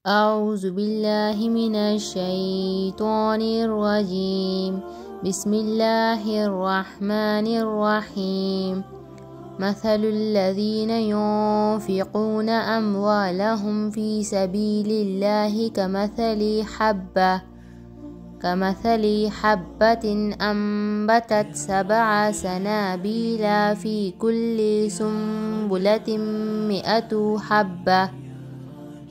أعوذ بالله من الشيطان الرجيم. بسم الله الرحمن الرحيم. مثل الذين ينفقون أموالهم في سبيل الله كمثل حبة أنبتت 7 سنابل في كل سنبلة 100 حبة،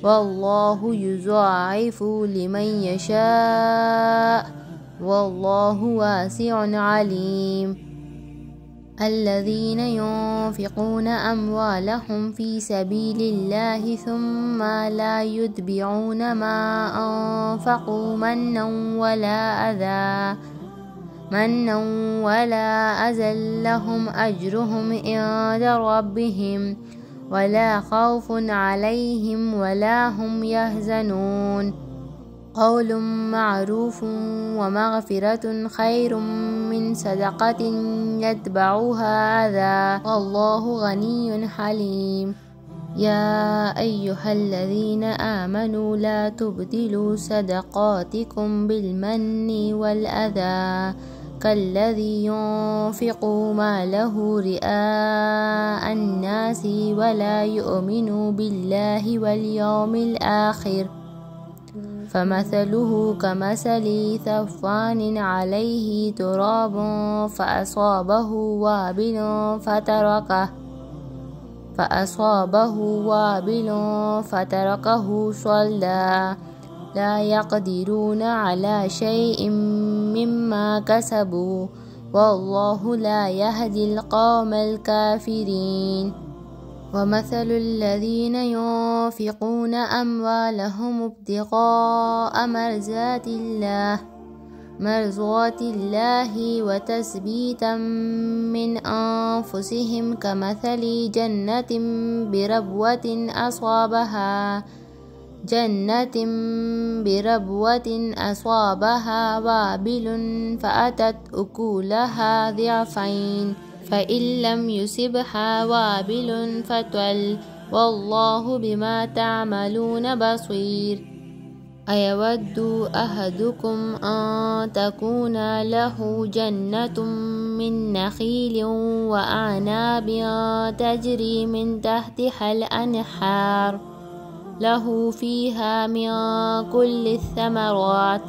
والله يضاعف لمن يشاء، والله واسع عليم. الذين ينفقون أموالهم في سبيل الله ثم لا يتبعون ما أنفقوا منا ولا أذى لهم أجرهم عند ربهم ولا خوف عليهم ولا هم يحزنون. قول معروف ومغفرة خير من صدقة يتبعها أذى، والله غني حليم. يا أيها الذين آمنوا لا تبدلوا صدقاتكم بالمن والأذى كالذي ينفق ماله رئاء الناس ولا يؤمن بالله واليوم الآخر، فمثله كمثل صفوان عليه تراب فأصابه وابل فتركه صلدا، لا يقدرون على شيء مما كسبوا، والله لا يهدي القوم الكافرين. ومثل الذين ينفقون أموالهم ابتغاء مرضات الله وتثبيتا من أنفسهم كمثل جنة بربوة أصابها وابل فأتت أكلها ضعفين، فإن لم يصبها وابل فطل، والله بما تعملون بصير. أيود أحدكم أن تكون له جنة من نخيل وأعناب تجري من تحتها الأنهار له فيها من كل الثمرات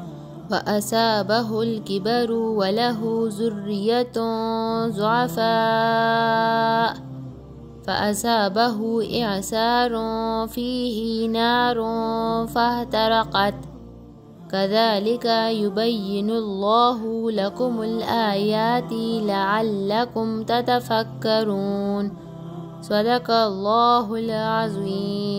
وأصابه الكبر وله ذرية ضعفاء فأصابه إعصار فيه نار فاحترقت، كذلك يبين الله لكم الآيات لعلكم تتفكرون. صدق الله العظيم.